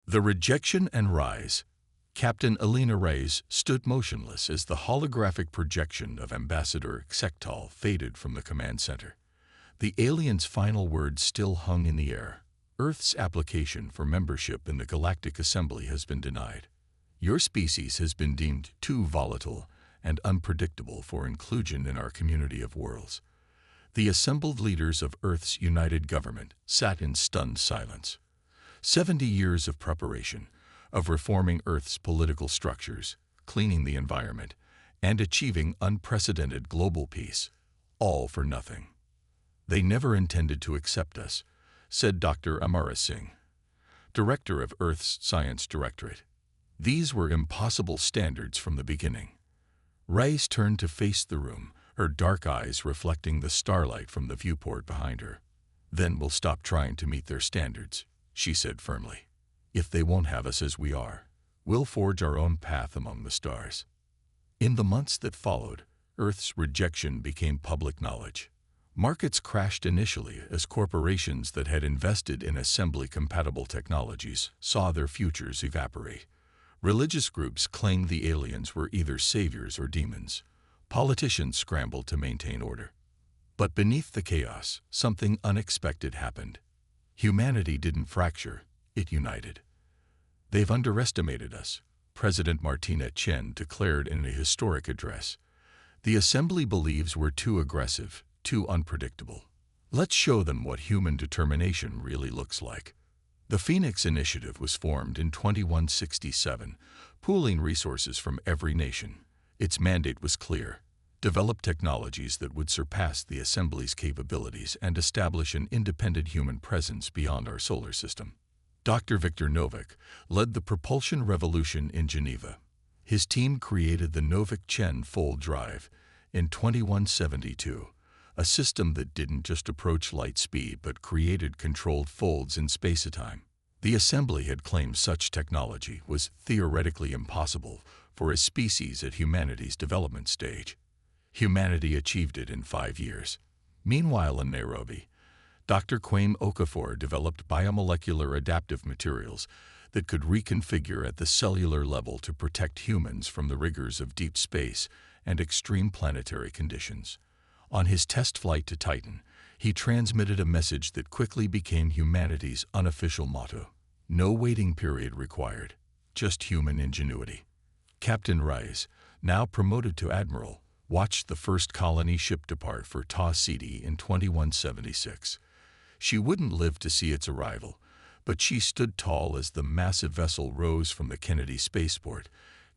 The rejection and rise. Captain Elena Reyes stood motionless as the holographic projection of Ambassador Xectal faded from the command center. The alien's final words still hung in the air. Earth's application for membership in the Galactic Assembly has been denied. Your species has been deemed too volatile and unpredictable for inclusion in our community of worlds. The assembled leaders of Earth's united government sat in stunned silence. 70 years of preparation, of reforming Earth's political structures, cleaning the environment, and achieving unprecedented global peace, all for nothing. They never intended to accept us, said Dr. Immerse, director of Earth's Science Directorate. These were impossible standards from the beginning. Reyes turned to face the room, her dark eyes reflecting the starlight from the viewport behind her. Then we'll stop trying to meet their standards, she said firmly. If they won't have us as we are, we'll forge our own path among the stars. In the months that followed, Earth's rejection became public knowledge. Markets crashed initially as corporations that had invested in assembly-compatible technologies saw their futures evaporate. Religious groups claimed the aliens were either saviors or demons. Politicians scrambled to maintain order. But beneath the chaos, something unexpected happened. Humanity didn't fracture, it united. They've underestimated us, President Martina Chen declared in a historic address. The assembly believes we're too aggressive, too unpredictable. Let's show them what human determination really looks like. The Phoenix Initiative was formed in 2167, pooling resources from every nation. Its mandate was clear: develop technologies that would surpass the Assembly's capabilities and establish an independent human presence beyond our solar system. Dr. Victor Novak led the propulsion revolution in Geneva. His team created the Novak-Chen fold drive in 2172, a system that didn't just approach light speed but created controlled folds in space-time. The Assembly had claimed such technology was theoretically impossible for a species at humanity's development stage. Humanity achieved it in 5 years. Meanwhile in Nairobi, Dr. Kwame Okafor developed biomolecular adaptive materials that could reconfigure at the cellular level to protect humans from the rigors of deep space and extreme planetary conditions. On his test flight to Titan, he transmitted a message that quickly became humanity's unofficial motto: no waiting period required, just human ingenuity. Captain Reyes, now promoted to admiral, watched the first colony ship depart for Taw City in 2176. She wouldn't live to see its arrival, but she stood tall as the massive vessel rose from the Kennedy spaceport,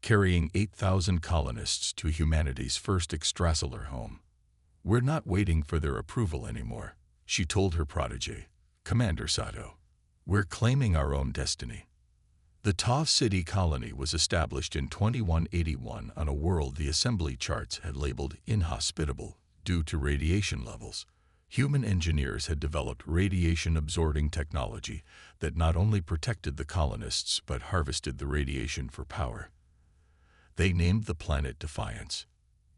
carrying 8,000 colonists to humanity's first extrasolar home. We're not waiting for their approval anymore, she told her protege, Commander Sato. We're claiming our own destiny. The Taw City colony was established in 2181 on a world the Assembly charts had labeled inhospitable due to radiation levels. Human engineers had developed radiation-absorbing technology that not only protected the colonists but harvested the radiation for power. They named the planet Defiance.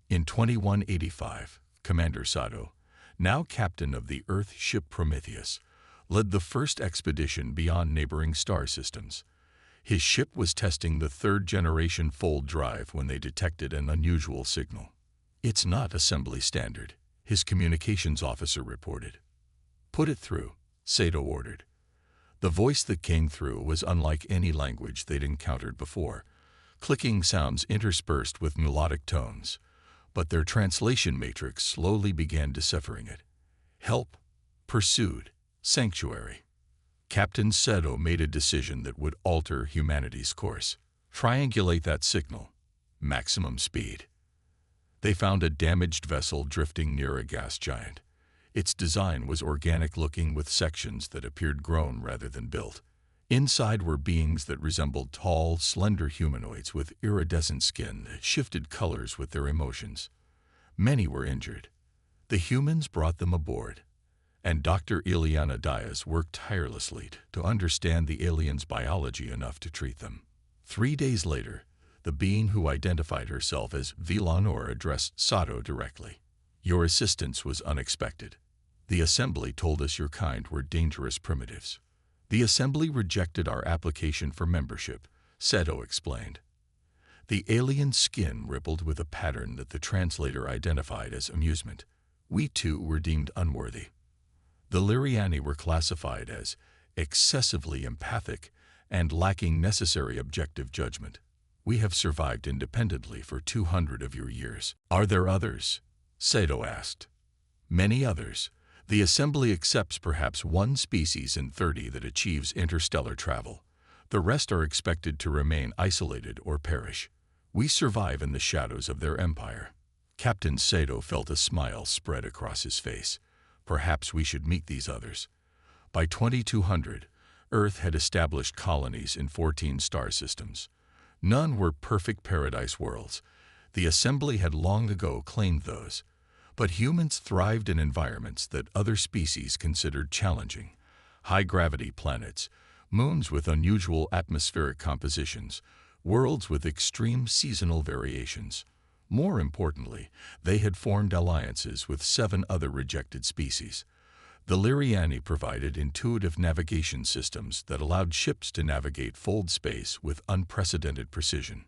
In 2185, Commander Sato, now captain of the Earth ship Prometheus, led the first expedition beyond neighboring star systems. His ship was testing the third-generation fold drive when they detected an unusual signal. It's not assembly standard, his communications officer reported. Put it through, Sato ordered. The voice that came through was unlike any language they'd encountered before, clicking sounds interspersed with melodic tones. But their translation matrix slowly began deciphering it. Help, pursued, sanctuary. Captain Sato made a decision that would alter humanity's course. Triangulate that signal. Maximum speed. They found a damaged vessel drifting near a gas giant. Its design was organic-looking with sections that appeared grown rather than built. Inside were beings that resembled tall, slender humanoids with iridescent skin that shifted colors with their emotions. Many were injured. The humans brought them aboard, and Dr. Ileana Diaz worked tirelessly to understand the aliens' biology enough to treat them. 3 days later, the being who identified herself as Vilanor addressed Sato directly. Your assistance was unexpected. The Assembly told us your kind were dangerous primitives. The Assembly rejected our application for membership, Seto explained. The alien's skin rippled with a pattern that the translator identified as amusement. We too were deemed unworthy. The Liriani were classified as excessively empathic and lacking necessary objective judgment. We have survived independently for 200 of your years. Are there others? Seto asked. Many others. The Assembly accepts perhaps one species in 30 that achieves interstellar travel. The rest are expected to remain isolated or perish. We survive in the shadows of their empire. Captain Seto felt a smile spread across his face. Perhaps we should meet these others. By 2200, Earth had established colonies in 14 star systems. None were perfect paradise worlds. The Assembly had long ago claimed those. But humans thrived in environments that other species considered challenging. High-gravity planets, moons with unusual atmospheric compositions, worlds with extreme seasonal variations. More importantly, they had formed alliances with 7 other rejected species. The Liriani provided intuitive navigation systems that allowed ships to navigate fold space with unprecedented precision.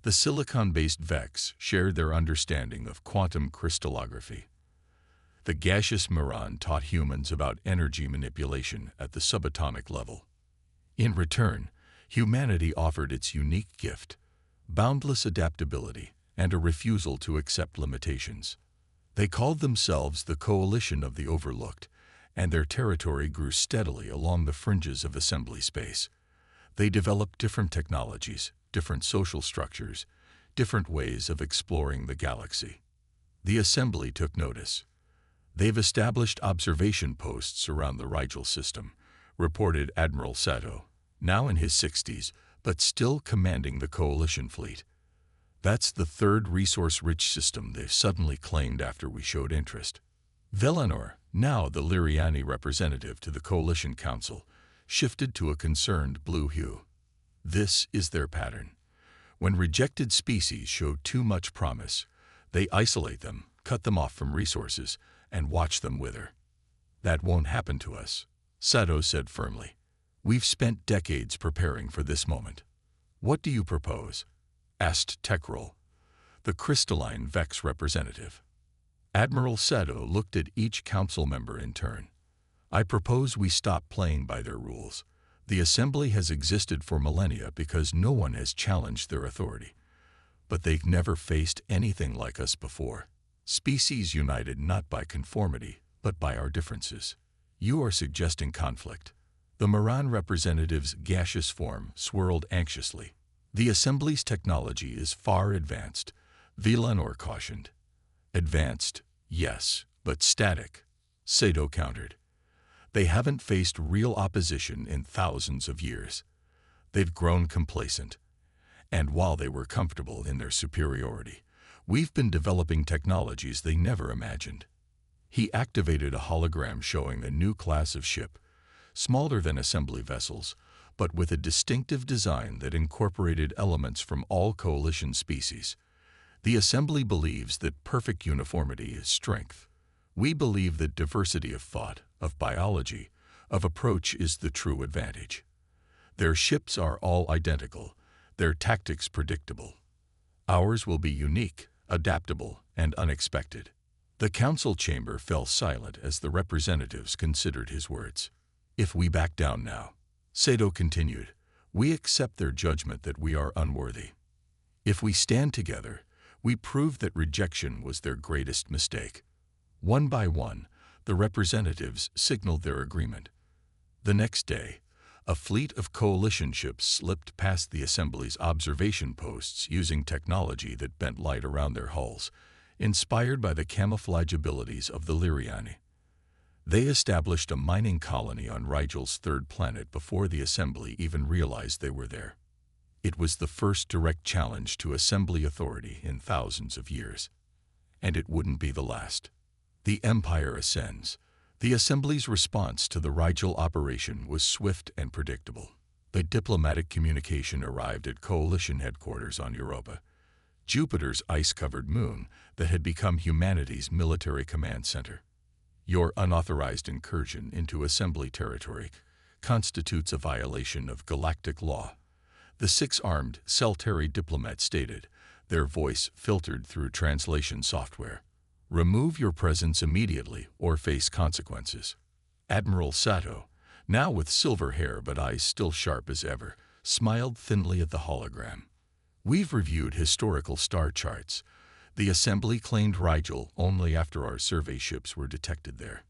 The silicon-based Vex shared their understanding of quantum crystallography. The gaseous Miran taught humans about energy manipulation at the subatomic level. In return, humanity offered its unique gift, boundless adaptability, and a refusal to accept limitations. They called themselves the Coalition of the Overlooked, and their territory grew steadily along the fringes of assembly space. They developed different technologies, different social structures, different ways of exploring the galaxy. The Assembly took notice. They've established observation posts around the Rigel system, reported Admiral Sato, now in his 60s, but still commanding the Coalition fleet. That's the 3rd resource-rich system they've suddenly claimed after we showed interest. Velanor, now the Liriani representative to the Coalition Council, shifted to a concerned blue hue. This is their pattern. When rejected species show too much promise, they isolate them, cut them off from resources, and watch them wither. That won't happen to us, Sato said firmly. We've spent decades preparing for this moment. What do you propose? Asked Tekrol, the crystalline Vex representative. Admiral Sato looked at each council member in turn. I propose we stop playing by their rules. The Assembly has existed for millennia because no one has challenged their authority. But they've never faced anything like us before. Species united not by conformity, but by our differences. You are suggesting conflict. The Miran representative's gaseous form swirled anxiously. The Assembly's technology is far advanced, Velanor cautioned. Advanced, yes, but static, Sato countered. They haven't faced real opposition in thousands of years. They've grown complacent. And while they were comfortable in their superiority, we've been developing technologies they never imagined. He activated a hologram showing a new class of ship, smaller than assembly vessels, but with a distinctive design that incorporated elements from all coalition species. The Assembly believes that perfect uniformity is strength. We believe that diversity of thought, of biology, of approach is the true advantage. Their ships are all identical, their tactics predictable. Ours will be unique, adaptable, and unexpected. The council chamber fell silent as the representatives considered his words. If we back down now, Sato continued, we accept their judgment that we are unworthy. If we stand together, we prove that rejection was their greatest mistake. One by one, the representatives signaled their agreement. The next day, a fleet of coalition ships slipped past the Assembly's observation posts using technology that bent light around their hulls, inspired by the camouflage abilities of the Liriani. They established a mining colony on Rigel's 3rd planet before the Assembly even realized they were there. It was the first direct challenge to Assembly authority in thousands of years. And it wouldn't be the last. The Empire ascends. The Assembly's response to the Rigel operation was swift and predictable. The diplomatic communication arrived at Coalition headquarters on Europa, Jupiter's ice-covered moon that had become humanity's military command center. Your unauthorized incursion into Assembly territory constitutes a violation of galactic law. The six-armed Celtari diplomat stated, their voice filtered through translation software. Remove your presence immediately or face consequences. Admiral Sato, now with silver hair but eyes still sharp as ever, smiled thinly at the hologram. We've reviewed historical star charts. The assembly claimed Rigel only after our survey ships were detected there.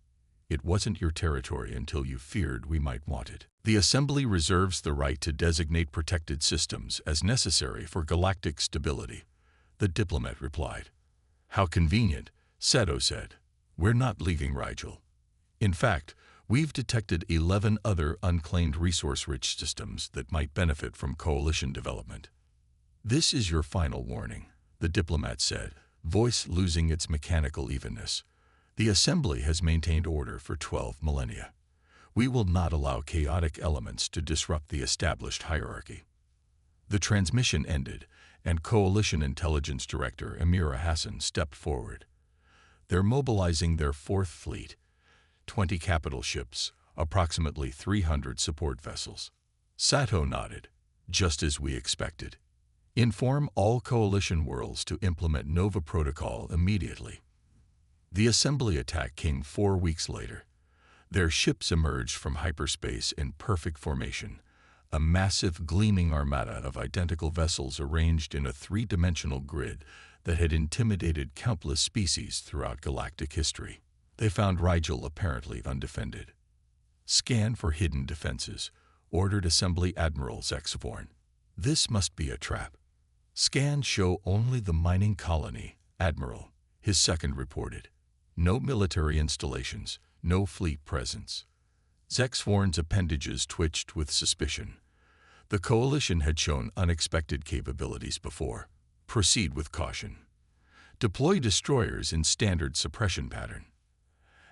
It wasn't your territory until you feared we might want it. The assembly reserves the right to designate protected systems as necessary for galactic stability, the diplomat replied. How convenient, Sato said. We're not leaving Rigel. In fact, we've detected 11 other unclaimed resource-rich systems that might benefit from coalition development. This is your final warning, the diplomat said, voice losing its mechanical evenness. The assembly has maintained order for 12 millennia. We will not allow chaotic elements to disrupt the established hierarchy. The transmission ended, and Coalition Intelligence Director Amira Hassan stepped forward. They're mobilizing their fourth fleet, 20 capital ships, approximately 300 support vessels. Sato nodded, just as we expected. Inform all Coalition worlds to implement Nova Protocol immediately. The assembly attack came 4 weeks later. Their ships emerged from hyperspace in perfect formation, a massive gleaming armada of identical vessels arranged in a three-dimensional grid that had intimidated countless species throughout galactic history. They found Rigel apparently undefended. Scan for hidden defenses, ordered Assembly Admiral Zexvorn. This must be a trap. Scans show only the mining colony, Admiral, his second reported. No military installations, no fleet presence. Zexvorn's appendages twitched with suspicion. The Coalition had shown unexpected capabilities before. Proceed with caution. Deploy destroyers in standard suppression pattern.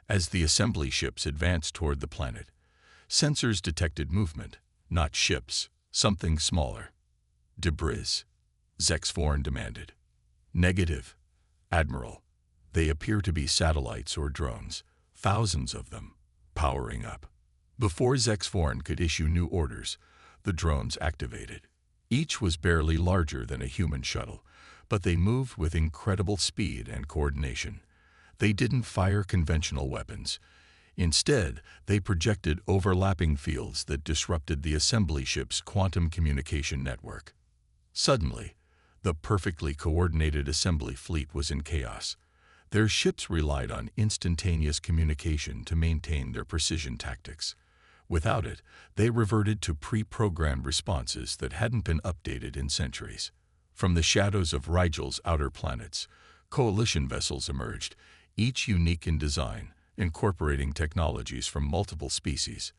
As the assembly ships advanced toward the planet, sensors detected movement, not ships, something smaller. Debris, Zexvorn demanded. Negative, Admiral. They appear to be satellites or drones, thousands of them, powering up. Before Zexvorn could issue new orders, the drones activated. Each was barely larger than a human shuttle, but they moved with incredible speed and coordination. They didn't fire conventional weapons. Instead, they projected overlapping fields that disrupted the assembly ship's quantum communication network. Suddenly, the perfectly coordinated assembly fleet was in chaos. Their ships relied on instantaneous communication to maintain their precision tactics. Without it, they reverted to pre-programmed responses that hadn't been updated in centuries. From the shadows of Rigel's outer planets, Coalition vessels emerged, each unique in design, incorporating technologies from multiple species.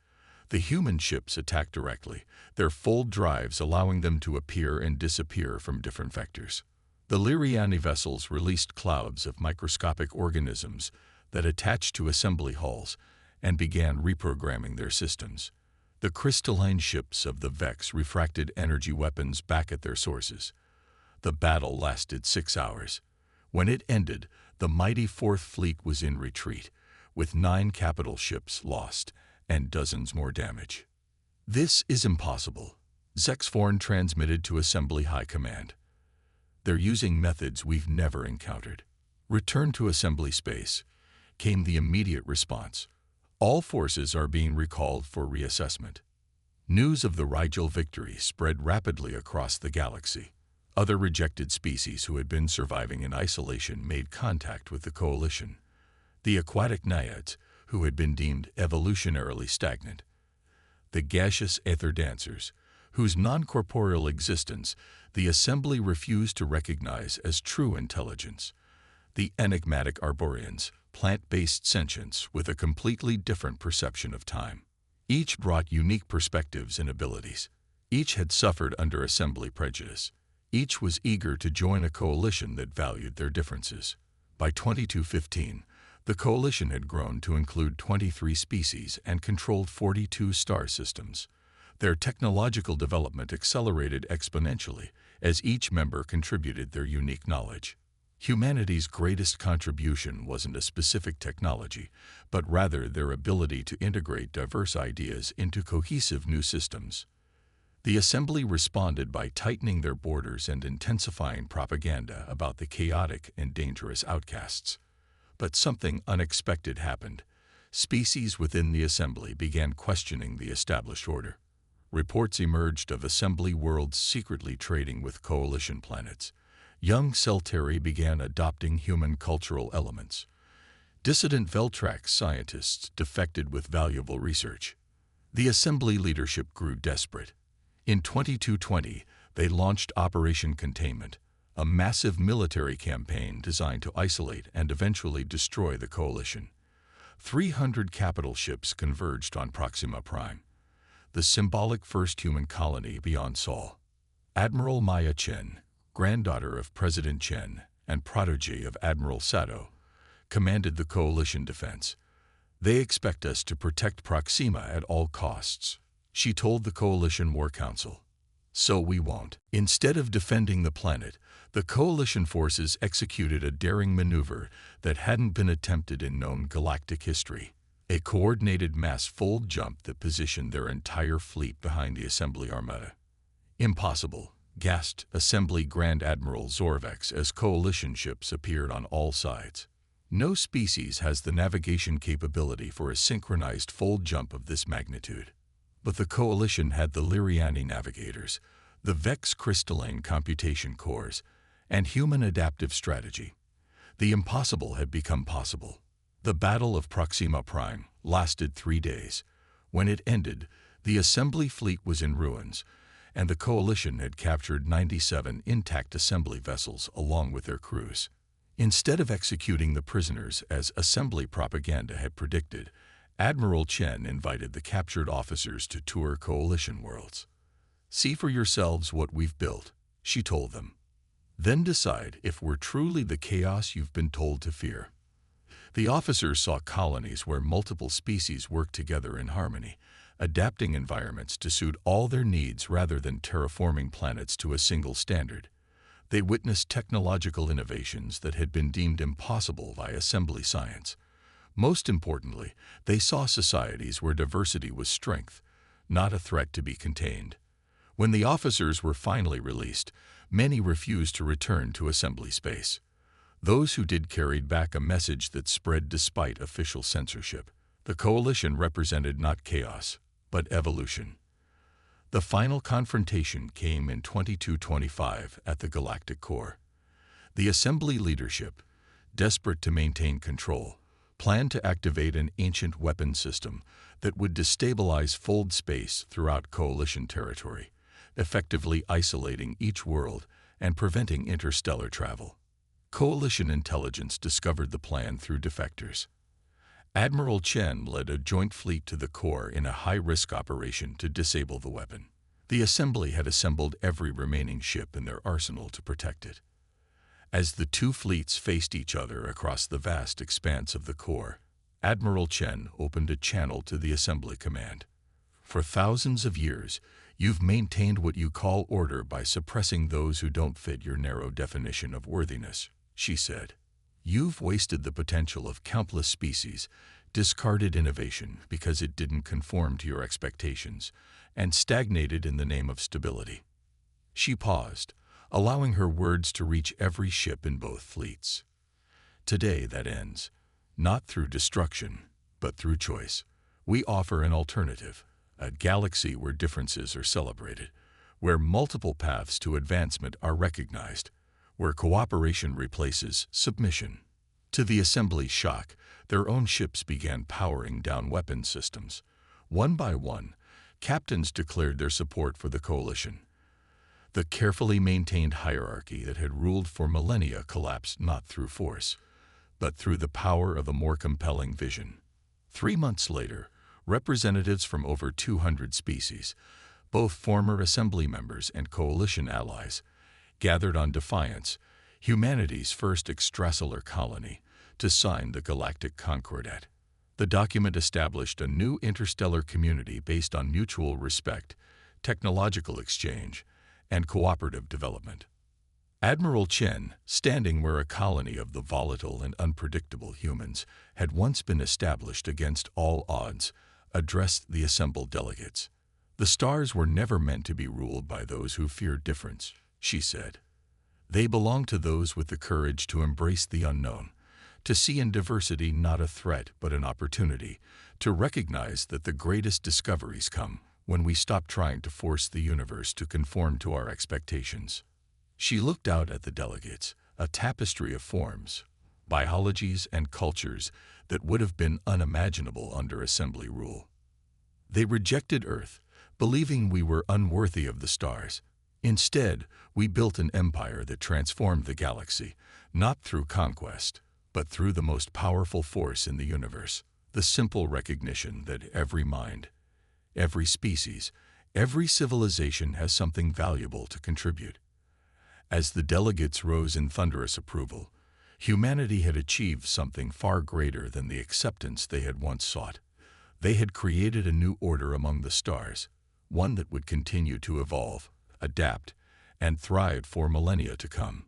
The human ships attacked directly, their full drives allowing them to appear and disappear from different vectors. The Liriani vessels released clouds of microscopic organisms that attached to assembly hulls and began reprogramming their systems. The crystalline ships of the Vex refracted energy weapons back at their sources. The battle lasted 6 hours. When it ended, the mighty Fourth Fleet was in retreat, with 9 capital ships lost and dozens more damaged. This is impossible, Zexvorn transmitted to Assembly High Command. They're using methods we've never encountered. Return to assembly space, came the immediate response. All forces are being recalled for reassessment. News of the Rigel victory spread rapidly across the galaxy. Other rejected species who had been surviving in isolation made contact with the Coalition. The aquatic naiads, who had been deemed evolutionarily stagnant. The gaseous ether dancers, whose non-corporeal existence the Assembly refused to recognize as true intelligence. The enigmatic Arborians, plant-based sentients with a completely different perception of time. Each brought unique perspectives and abilities. Each had suffered under Assembly prejudice. Each was eager to join a coalition that valued their differences. By 2215, the coalition had grown to include 23 species and controlled 42 star systems. Their technological development accelerated exponentially as each member contributed their unique knowledge. Humanity's greatest contribution wasn't a specific technology, but rather their ability to integrate diverse ideas into cohesive new systems. The assembly responded by tightening their borders and intensifying propaganda about the chaotic and dangerous outcasts. But something unexpected happened. Species within the assembly began questioning the established order. Reports emerged of assembly worlds secretly trading with coalition planets. Young Celteri began adopting human cultural elements. Dissident Veltrax scientists defected with valuable research. The assembly leadership grew desperate. In 2220, they launched Operation Containment, a massive military campaign designed to isolate and eventually destroy the coalition. 300 capital ships converged on Proxima Prime, the symbolic first human colony beyond Sol. Admiral Maya Chen, granddaughter of President Chen and protege of Admiral Sato, commanded the coalition defense. "They expect us to protect Proxima at all costs," she told the Coalition War Council. "So we won't." Instead of defending the planet, the coalition forces executed a daring maneuver that hadn't been attempted in known galactic history. A coordinated mass fold jump that positioned their entire fleet behind the assembly armada. "Impossible," gasped Assembly Grand Admiral Zorvex as coalition ships appeared on all sides. "No species has the navigation capability for a synchronized fold jump of this magnitude." But the coalition had the Liriani navigators, the Vex crystalline computation cores, and human adaptive strategy. The impossible had become possible. The Battle of Proxima Prime lasted 3 days. When it ended, the assembly fleet was in ruins, and the coalition had captured 97 intact assembly vessels along with their crews. Instead of executing the prisoners as assembly propaganda had predicted, Admiral Chen invited the captured officers to tour coalition worlds. "See for yourselves what we've built," she told them. "Then decide if we're truly the chaos you've been told to fear." The officers saw colonies where multiple species worked together in harmony, adapting environments to suit all their needs rather than terraforming planets to a single standard. They witnessed technological innovations that had been deemed impossible by assembly science. Most importantly, they saw societies where diversity was strength, not a threat to be contained. When the officers were finally released, many refused to return to assembly space. Those who did carried back a message that spread despite official censorship. The coalition represented not chaos, but evolution. The final confrontation came in 2225 at the Galactic core. The assembly leadership, desperate to maintain control, planned to activate an ancient weapon system that would destabilize fold space throughout coalition territory, effectively isolating each world and preventing interstellar travel. Coalition intelligence discovered the plan through defectors. Admiral Chen led a joint fleet to the core in a high-risk operation to disable the weapon. The assembly had assembled every remaining ship in their arsenal to protect it. As the two fleets faced each other across the vast expanse of the core, Admiral Chen opened a channel to the assembly command. "For thousands of years, you've maintained what you call order by suppressing those who don't fit your narrow definition of worthiness," she said. "You've wasted the potential of countless species, discarded innovation because it didn't conform to your expectations, and stagnated in the name of stability." She paused, allowing her words to reach every ship in both fleets. "Today that ends, not through destruction, but through choice. We offer an alternative, a galaxy where differences are celebrated, where multiple paths to advancement are recognized, where cooperation replaces submission." To the assembly's shock, their own ships began powering down weapon systems. One by one, captains declared their support for the coalition. The carefully maintained hierarchy that had ruled for millennia collapsed not through force, but through the power of a more compelling vision. 3 months later, representatives from over 200 species, both former assembly members and coalition allies, gathered on Defiance, humanity's first extrasolar colony, to sign the Galactic Concordat. The document established a new interstellar community based on mutual respect, technological exchange, and cooperative development. Admiral Chen, standing where a colony of the volatile and unpredictable humans had once been established against all odds, addressed the assembled delegates. "The stars were never meant to be ruled by those who fear difference," she said. "They belong to those with the courage to embrace the unknown, to see in diversity not a threat but an opportunity, to recognize that the greatest discoveries come when we stop trying to force the universe to conform to our expectations." She looked out at the delegates, a tapestry of forms, biologies, and cultures that would have been unimaginable under assembly rule. They rejected Earth, believing we were unworthy of the stars. Instead, we built an empire that transformed the galaxy, not through conquest, but through the most powerful force in the universe, the simple recognition that every mind, every species, every civilization has something valuable to contribute. As the delegates rose in thunderous approval, humanity had achieved something far greater than the acceptance they had once sought. They had created a new order among the stars, one that would continue to evolve, adapt, and thrive for millennia to come.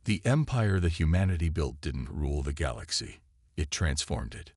The empire that humanity built didn't rule the galaxy. It transformed it.